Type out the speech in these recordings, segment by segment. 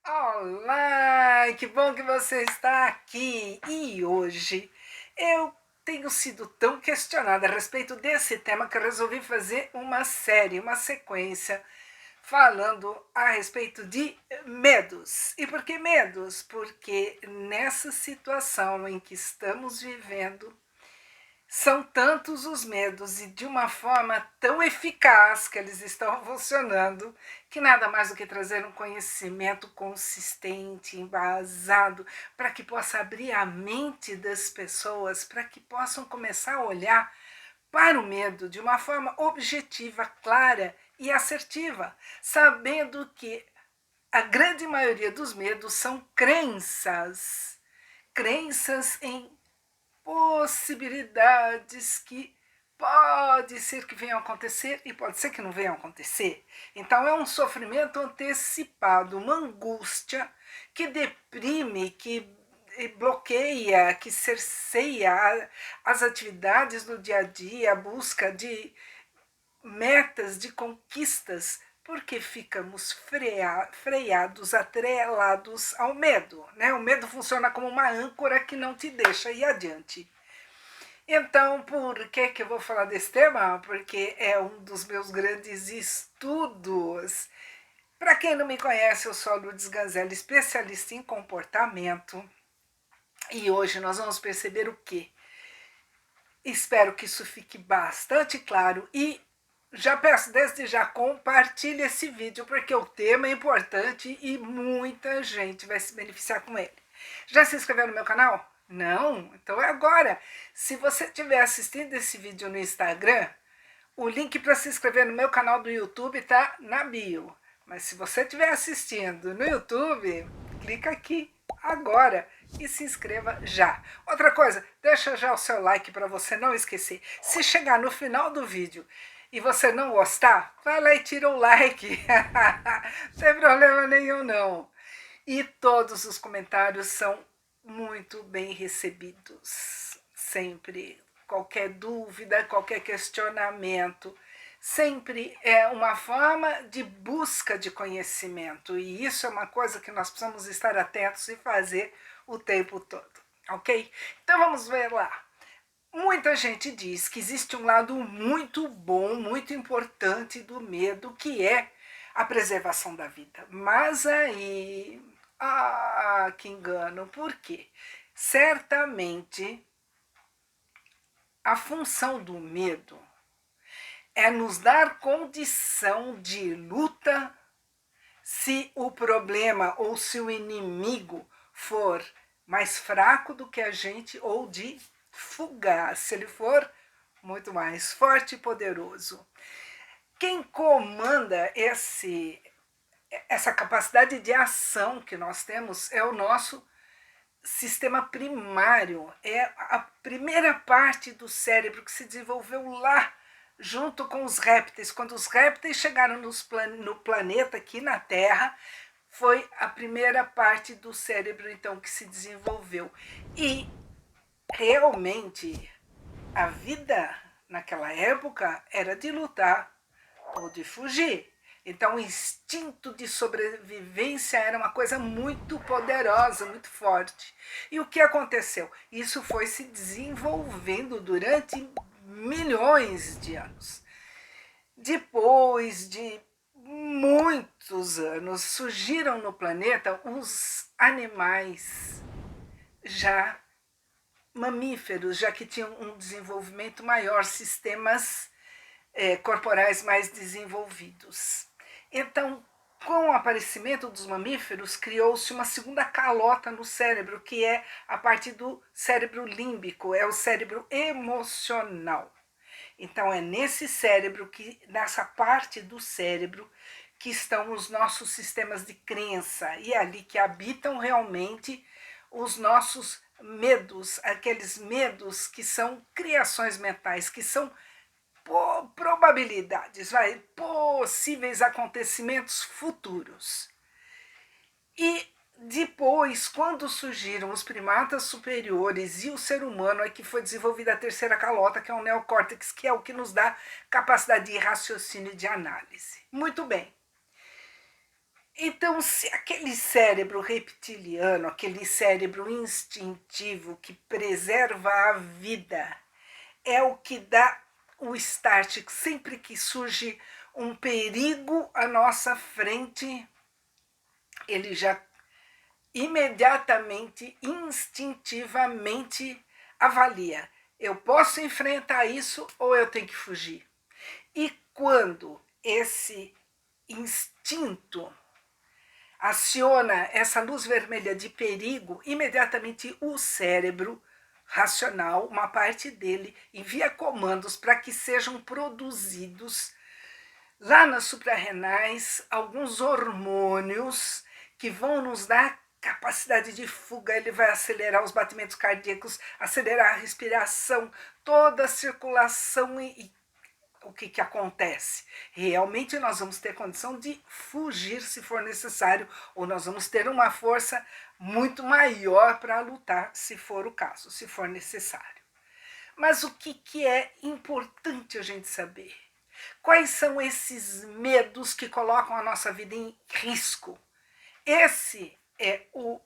Olá, que bom que você está aqui. E hoje eu tenho sido tão questionada a respeito desse tema que eu resolvi fazer uma série, uma sequência, falando a respeito de medos. E por que medos? Porque nessa situação em que estamos vivendo, são tantos os medos e de uma forma tão eficaz que eles estão funcionando, que nada mais do que trazer um conhecimento consistente, embasado, para que possa abrir a mente das pessoas, para que possam começar a olhar para o medo de uma forma objetiva, clara e assertiva, sabendo que a grande maioria dos medos são crenças, crenças em possibilidades que pode ser que venham a acontecer e pode ser que não venham a acontecer. Então é um sofrimento antecipado, uma angústia que deprime, que bloqueia, que cerceia as atividades do dia a dia, a busca de metas, de conquistas, porque ficamos freados, atrelados ao medo. Né? O medo funciona como uma âncora que não te deixa ir adiante. Então, por que eu vou falar desse tema? Porque é um dos meus grandes estudos. Para quem não me conhece, eu sou a Lourdes Ganzelli, especialista em comportamento. E hoje nós vamos perceber o quê? Espero que isso fique bastante claro e já peço desde já, compartilhe esse vídeo, porque o tema é importante e muita gente vai se beneficiar com ele. Já se inscreveu no meu canal? Não? Então é agora. Se você estiver assistindo esse vídeo no Instagram, o link para se inscrever no meu canal do YouTube está na bio. Mas se você estiver assistindo no YouTube, clica aqui agora e se inscreva já. Outra coisa, deixa já o seu like para você não esquecer. Se chegar no final do vídeo e você não gostar, vai lá e tira o like. Não tem problema nenhum não. E todos os comentários são muito bem recebidos. Sempre. Qualquer dúvida, qualquer questionamento, sempre é uma forma de busca de conhecimento. E isso é uma coisa que nós precisamos estar atentos e fazer o tempo todo. Ok? Então vamos ver lá. Muita gente diz que existe um lado muito bom, muito importante do medo, que é a preservação da vida. Mas aí, que engano, por quê? Certamente a função do medo é nos dar condição de luta se o problema ou se o inimigo for mais fraco do que a gente, ou de fugar, se ele for muito mais forte e poderoso. Quem comanda essa capacidade de ação que nós temos é o nosso sistema primário, é a primeira parte do cérebro que se desenvolveu lá junto com os répteis. Quando os répteis chegaram no planeta aqui na Terra, foi a primeira parte do cérebro então que se desenvolveu. E realmente a vida naquela época era de lutar ou de fugir. Então o instinto de sobrevivência era uma coisa muito poderosa, muito forte. E o que aconteceu? Isso foi se desenvolvendo durante milhões de anos. Depois de muitos anos, surgiram no planeta os animais já mamíferos, já que tinham um desenvolvimento maior, sistemas corporais mais desenvolvidos. Então, com o aparecimento dos mamíferos, criou-se uma segunda calota no cérebro, que é a parte do cérebro límbico, é o cérebro emocional. Então, é nesse cérebro, nessa parte do cérebro, que estão os nossos sistemas de crença, e é ali que habitam realmente os nossos medos, aqueles medos que são criações mentais, que são probabilidades, possíveis acontecimentos futuros. E depois, quando surgiram os primatas superiores e o ser humano, é que foi desenvolvida a terceira calota, que é o neocórtex, que é o que nos dá capacidade de raciocínio e de análise. Muito bem. Então, se aquele cérebro reptiliano, aquele cérebro instintivo que preserva a vida, é o que dá o start sempre que surge um perigo à nossa frente, ele já imediatamente, instintivamente avalia. Eu posso enfrentar isso ou eu tenho que fugir? E quando esse instinto aciona essa luz vermelha de perigo, imediatamente o cérebro racional, uma parte dele, envia comandos para que sejam produzidos lá nas suprarrenais alguns hormônios que vão nos dar capacidade de fuga, ele vai acelerar os batimentos cardíacos, acelerar a respiração, toda a circulação e o que acontece? Realmente nós vamos ter condição de fugir se for necessário, ou nós vamos ter uma força muito maior para lutar, se for o caso, se for necessário. Mas o que é importante a gente saber? Quais são esses medos que colocam a nossa vida em risco? Esse é o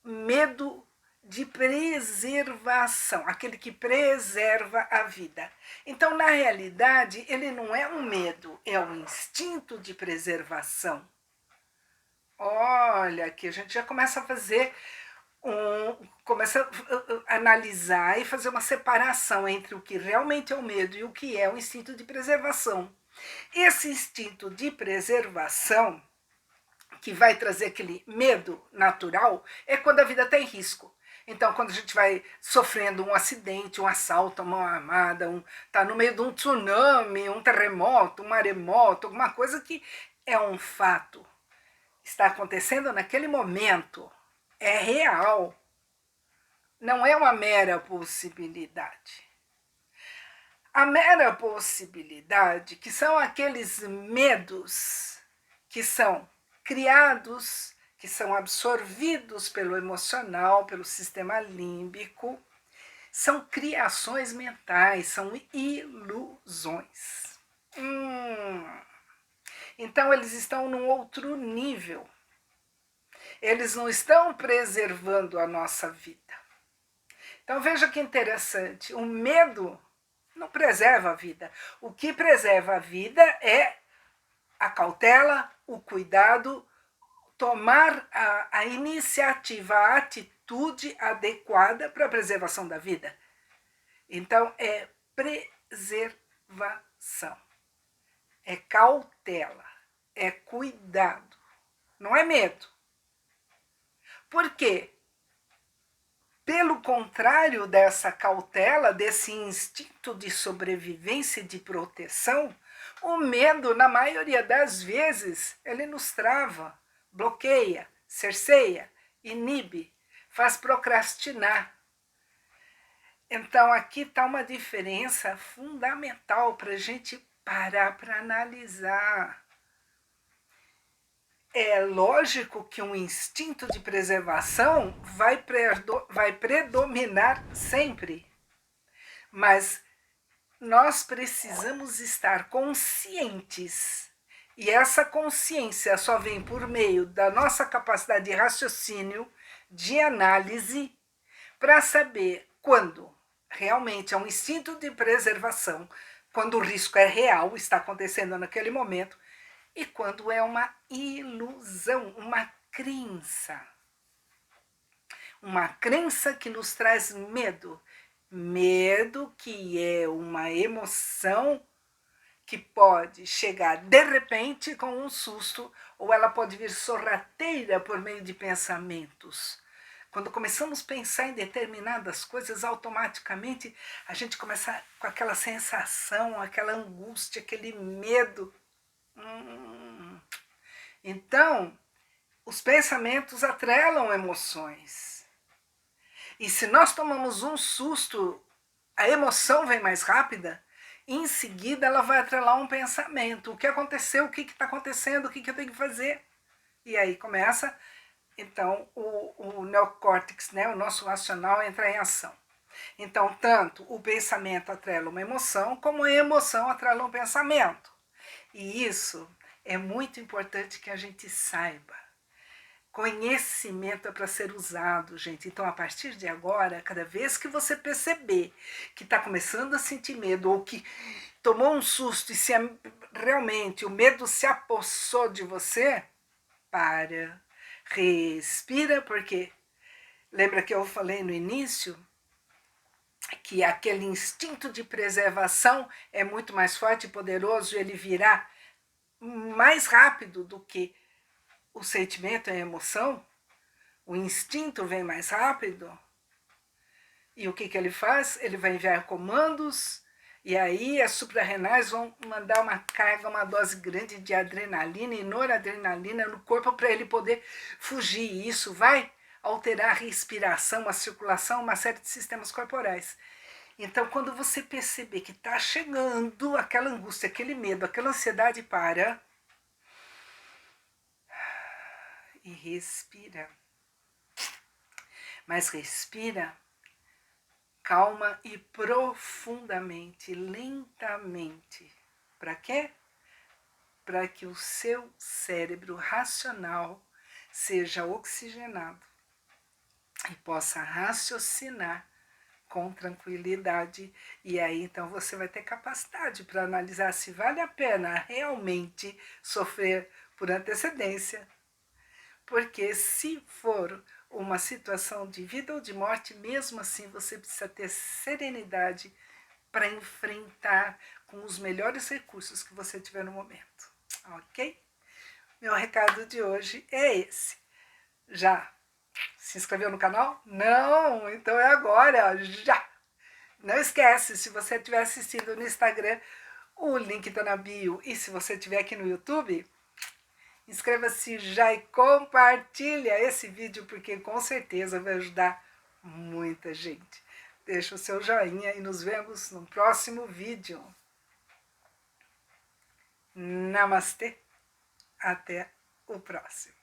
medo de preservação, aquele que preserva a vida. Então, na realidade, ele não é um medo, é um instinto de preservação. Olha, aqui a gente já começa a fazer começa a analisar e fazer uma separação entre o que realmente é o medo e o que é o instinto de preservação. Esse instinto de preservação, que vai trazer aquele medo natural, é quando a vida está em risco. Então, quando a gente vai sofrendo um acidente, um assalto, uma armada, tá no meio de um tsunami, um terremoto, um maremoto, alguma coisa que é um fato, está acontecendo naquele momento, é real, não é uma mera possibilidade. A mera possibilidade, que são aqueles medos que são criados, que são absorvidos pelo emocional, pelo sistema límbico, são criações mentais, são ilusões. Então eles estão num outro nível. Eles não estão preservando a nossa vida. Então veja que interessante, o medo não preserva a vida. O que preserva a vida é a cautela, o cuidado, tomar a iniciativa, a atitude adequada para a preservação da vida. Então, é preservação, é cautela, é cuidado, não é medo. Por quê? Pelo contrário dessa cautela, desse instinto de sobrevivência e de proteção, o medo, na maioria das vezes, ele nos trava, bloqueia, cerceia, inibe, faz procrastinar. Então, aqui está uma diferença fundamental para a gente parar para analisar. É lógico que um instinto de preservação vai predominar sempre, mas nós precisamos estar conscientes, e essa consciência só vem por meio da nossa capacidade de raciocínio, de análise, para saber quando realmente é um instinto de preservação, quando o risco é real, está acontecendo naquele momento, e quando é uma ilusão, uma crença. Uma crença que nos traz medo. Medo que é uma emoção que pode chegar de repente com um susto, ou ela pode vir sorrateira por meio de pensamentos. Quando começamos a pensar em determinadas coisas, automaticamente a gente começa com aquela sensação, aquela angústia, aquele medo. Então, os pensamentos atrelam emoções. E se nós tomamos um susto, a emoção vem mais rápida, e em seguida ela vai atrelar um pensamento. O que aconteceu? O que está acontecendo? O que eu tenho que fazer? E aí começa, então, o neocórtex, né, o nosso racional, entra em ação. Então, tanto o pensamento atrela uma emoção, como a emoção atrela um pensamento. E isso é muito importante que a gente saiba. Conhecimento é para ser usado, gente. Então, a partir de agora, cada vez que você perceber que está começando a sentir medo ou que tomou um susto e se realmente o medo se apossou de você, para, respira, porque lembra que eu falei no início que aquele instinto de preservação é muito mais forte e poderoso, ele virá mais rápido do que o sentimento e a emoção, o instinto vem mais rápido, e o que ele faz? Ele vai enviar comandos, e aí as suprarrenais vão mandar uma carga, uma dose grande de adrenalina e noradrenalina no corpo para ele poder fugir, e isso vai alterar a respiração, a circulação, uma série de sistemas corporais. Então, quando você perceber que está chegando aquela angústia, aquele medo, aquela ansiedade, para e respira. Mas respira calma e profundamente, lentamente. Para quê? Para que o seu cérebro racional seja oxigenado e possa raciocinar com tranquilidade. E aí então você vai ter capacidade para analisar se vale a pena realmente sofrer por antecedência. Porque se for uma situação de vida ou de morte, mesmo assim você precisa ter serenidade para enfrentar com os melhores recursos que você tiver no momento. Ok? Meu recado de hoje é esse. Já se inscreveu no canal? Não? Então é agora, já! Não esquece, se você estiver assistindo no Instagram, o link está na bio. E se você estiver aqui no YouTube, inscreva-se já e compartilha esse vídeo, porque com certeza vai ajudar muita gente. Deixa o seu joinha e nos vemos no próximo vídeo. Namastê. Até o próximo.